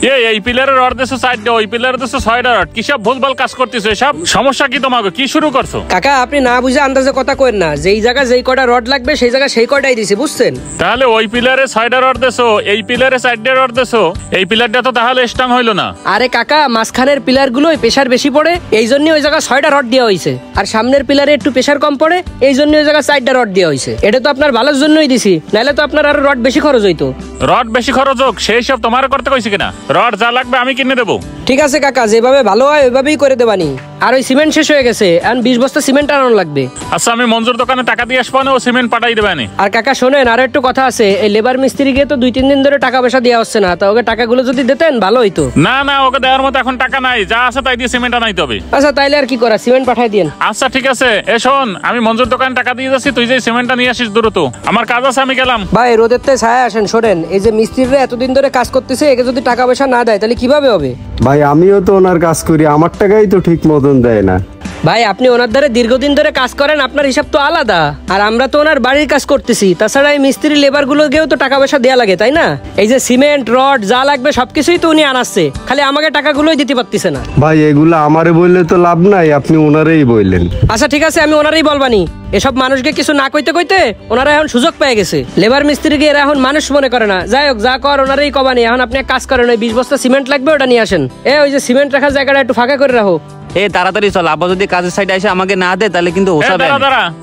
এই পিলারের রড দেশো 4টা, ওই পিলারের দেশো 6টা রড। কি সব ভুলভাল কাজ করতেছো? এসব সমস্যা কি তোমাকে? কি শুরু করছো? কাকা আপনি না বুঝে আন্দাজে কথা কইেন না। যেই জায়গা যেই কয়টা রড লাগবে সেই জায়গা সেই কয়টাই দিছি, বুঝছেন? তাহলে ওই পিলারে 6টা রড দেশো, এই পিলারে 4টা রড দেশো, এই পিলারটা তো তাহলে স্ট্রং হইলো না। আরে কাকা মাঝখানের পিলার গুলোই প্রেসার বেশি পড়ে, এই জন্য ওই জায়গা 6টা রড দেওয়া হয়েছে। আর সামনের পিলারে একটু প্রেসার কম পড়ে, এই জন্য ওই জায়গা 4টা রড দেওয়া হয়েছে। এটা তো আপনার ভালোর জন্যই দিছি, নাহলে তো আপনার আরো রড বেশি খরচ হইতো। রড বেশি খরচ হোক সেই সব তোমার করতে কইছি কিনা? রড যা লাগবে আমি কিনে দেবো। ঠিক আছে কাকা, যেভাবে ভালো হয় ওইভাবেই করে দেবানি। আর ওই সিমেন্ট শেষ হয়ে গেছে, এখন 20 বস্তা সিমেন্ট আনানো লাগবে। আচ্ছা আমি মঞ্জুর দোকানে টাকা দিয়ে আসবো না, ও সিমেন্ট পাঠাই দেবে। আর কাকা শোনেন, আরো একটু কথা আছে। এই লেবার মিস্ত্রিকে তো 2-3 দিন ধরে টাকা পয়সা দেওয়া হচ্ছে না, তা ওকে টাকাগুলো যদি দিতেন ভালো হইতো। না ওকে দেওয়ার মতো এখন টাকা নাই, যা আছে তাই দিয়ে সিমেন্ট আনাইতে হবে। আচ্ছা তাইলে আর কি করা, সিমেন্ট পাঠাই দিন। আচ্ছা ঠিক আছে, শোন আমি মঞ্জুর দোকানে টাকা দিয়ে যাচ্ছি, তুই যে সিমেন্টটা নিয়ে আসিস দ্রুত, আমার কাজ আছে, আমি গেলাম। ভাই রোদের তে ছায়া আসেন। শোনেন, এই যে মিস্ত্রিরা এতদিন ধরে কাজ করতেছে, একে যদি টাকা পয়সা না দেয় তাহলে কিভাবে হবে? ভাই আমিও তো ওনার কাজ করি, আমার টাকাই তো ঠিক মতন দেয় না। ভাই আপনি ওনার দ্বারা দীর্ঘদিন ধরে কাজ করেন, আপনার হিসাব তো আলাদা। আর আমরা তো ওনার বাড়ির কাজ করতেছি, তাছাড়া এই মিস্ত্রি লেবার গুলোকেও তো টাকা পয়সা দেওয়া লাগে, তাই না? এই যে সিমেন্ট রড যা লাগবে সবকিছুই তো উনি আনাচ্ছে, খালি আমাকে টাকাগুলোই দিতে পারতেছে না। ভাই এগুলো আমারে বললে তো লাভ নাই, আপনি ওনারেই বললেন। আচ্ছা ঠিক আছে, আমি ওনারই বলবানি। এসব মানুষকে কিছু না কইতে কইতে ওনারা এখন সুযোগ পেয়ে গেছে। লেবার মিস্ত্রিকে এরা এখন মানুষ মনে করে না। যাই হোক, যা কর ওনারই কবানি। এখন আপনি এক কাজ করেন, ওই 20 বস্তা সিমেন্ট লাগবে, ওটা নিয়ে আসেন। ওই যে সিমেন্ট রাখার জায়গাটা একটু ফাঁকা করে রাখো। তাড়াতাড়ি চল, আব্বা যদি কাজের সাইডে এসে আমাকে না দে তাহলে কিন্তু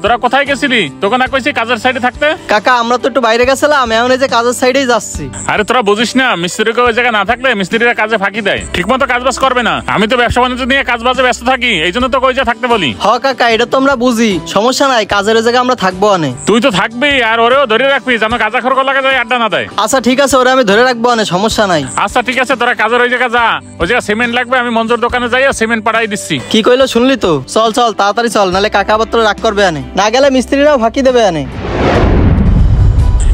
তোরা কোথায় গেছিলি? তোকে না কইছি কাজের সাইডে থাকতে? কাকা আমরা তো একটু বাইরে গেছিলাম, এখন এই যে কাজের সাইডেই যাচ্ছি। আরে তোরা বুঝিস না, মিস্ত্রিকে ওই জায়গায় না থাকলে মিস্ত্রিরা কাজে ফাঁকি দেয়, ঠিক মতো কাজবাজ করবে না। আমি তো ব্যবসা বাণিজ্য নিয়ে কাজবাজে ব্যস্ত থাকি, এই জন্য তো কই যে থাকতে বলি। হ কাকা এটা তো আমরা বুঝি, সমস্যা নাই, কাজের ওই জায়গায় আমরা থাকবো অনেক। তুই তো থাকবি, আর ওরেও ধরে রাখবি যেন কাজা খরক লাগা যায়, আড্ডা না দেয়। আচ্ছা ঠিক আছে, ওরা আমি ধরে রাখবো অনেক, সমস্যা নাই। আচ্ছা ঠিক আছে, তোরা কাজের ওই জায়গায় যা, ওই জায়গায় সিমেন্ট লাগবে, আমি মঞ্জুর দোকানে যাই সিমেন্ট পাঠাই দিচ্ছি। কি কইলো শুনলি তো? চল চল তাড়াতাড়ি চল, নাহলে কাকা পত্র রাগ করবে আনে, না গেলে মিস্ত্রিরাও ফাঁকি দেবে আনে।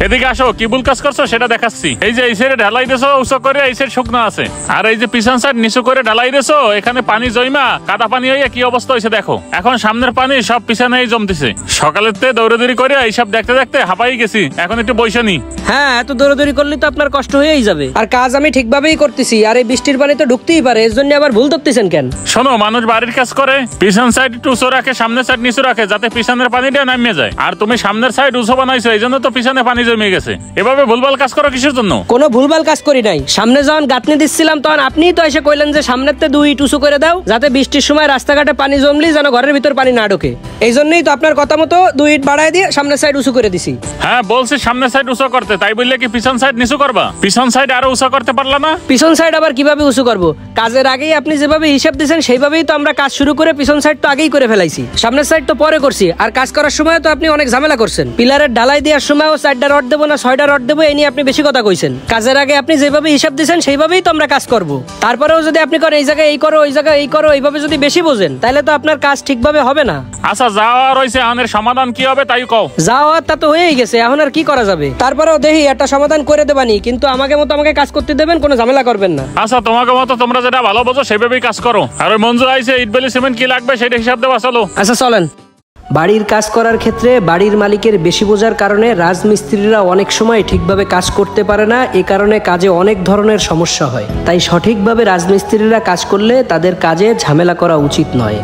এদিকে আসো, কি ভুল কাজ করছো সেটা দেখাচ্ছি। এই যে এই সাইডে ঢালাই দিছো উঁচু করে, এই সাইড শুকনো আছে, আর এই যে পিছন সাইড নিচু করে ঢালাই দিছো, এখানে পানি জমা কাদা পানি হইয়া কি অবস্থা হয়েছে দেখো। এখন সামনের পানি সব পিছনেই জমতেছে। সকালের তে দৌড়াদৌড়ি করে এইসব দেখতে দেখতে হাঁপাই গেছি, এখন একটু বইসা নি। হ্যাঁ, এত দৌড়াদৌড়ি করলে তো আপনার কষ্ট হয়েই যাবে। আর কাজ আমি ঠিকভাবেই করতেছি, আর এই বৃষ্টির পানি তো ঢুকতেই পারে, এর জন্য আবার ভুল ধরতেছেন কেন? শোনো, মানুষ বাড়ির কাজ করে পিছন সাইড একটু উঁচু রাখে, সামনের সাইড নিচু রাখে, যাতে পিছনের পানিটা নামিয়ে যায়। আর তুমি সামনের সাইড উঁচু বানাইছো, এই জন্য তো পিছনে পানি জমে গেছে। এভাবে ভুলভাল কাজ করো কিসের জন্য? কোনো ভুলভাল কাজ করি নাই। সামনে যখন গাঁথনি দিচ্ছিলাম তখন আপনিই তো এসে কইলেন যে সামনের তে 2 ইট উঁচু করে দাও, যাতে বৃষ্টির সময় রাস্তাঘাটে পানি জমলি যেন ঘরের ভিতর পানি না ঢোকে। এই জন্যই তো আপনার কথা মতো 2 ইট বাড়ায় দিয়ে সামনের সাইড উঁচু করে দিছি। হ্যাঁ বলছি সামনের সাইড উঁচু করতে, তাই বললে কি পিছন সাইড নিচু করবা? পিছন সাইড আরো উঁচু করতে পারলা না? পিছন সাইড আবার কিভাবে উঁচু করব? কাজের আগেই আপনি যেভাবে হিসাব দিয়েছেন সেইভাবেই তো আমরা কাজ শুরু করে পিছন সাইড তো আগেই করে ফেলাইছি, সামনের সাইড তো পরে করছি। আর কাজ করার সময় তো আপনি অনেক ঝামেলা করছেন। পিলারের ঢালাই দেওয়ার সময়ও 4টা রড দেবো না 6টা রড দেবো, এই নিয়ে আপনি বেশি কথা কইছেন। কাজের আগে আপনি যেভাবে হিসাব দিয়েছেন সেইভাবেই তো আমরা কাজ করব। তারপরেও যদি আপনি করেন এই জায়গায় এই করো, ওই জায়গায় এই করো, এইভাবে যদি বেশি বোঝেন তাহলে তো আপনার কাজ ঠিকভাবে হবে না। আচ্ছা যাওয়া রয়েছে, আমাদের সমাধান কি হবে তাই কও। যাওয়া তা তো হয়েই গেছে, এখন আর কি করা যাবে? তারপরেও দেখি একটা সমাধান করে দেবানি, কিন্তু আমাকে মতো আমাকে কাজ করতে দেবেন, কোনো ঝামেলা করবেন না। আচ্ছা তোমাকে মতো তোমরা যেটা ভালো বোঝো সেভাবেই কাজ করো। আর ওই মঞ্জুর আইছে, ইট বেলি সিমেন্ট কি লাগবে সেটা হিসাব দেওয়া, চলো। আচ্ছা চলেন। বাড়ির কাজ করার ক্ষেত্রে বাড়ির মালিকের বেশি বোঝার কারণে রাজমিস্ত্রিরা অনেক সময় ঠিকভাবে কাজ করতে পারে না, এ কারণে কাজে অনেক ধরনের সমস্যা হয়। তাই সঠিকভাবে রাজমিস্ত্রিরা কাজ করলে তাদের কাজে ঝামেলা করা উচিত নয়।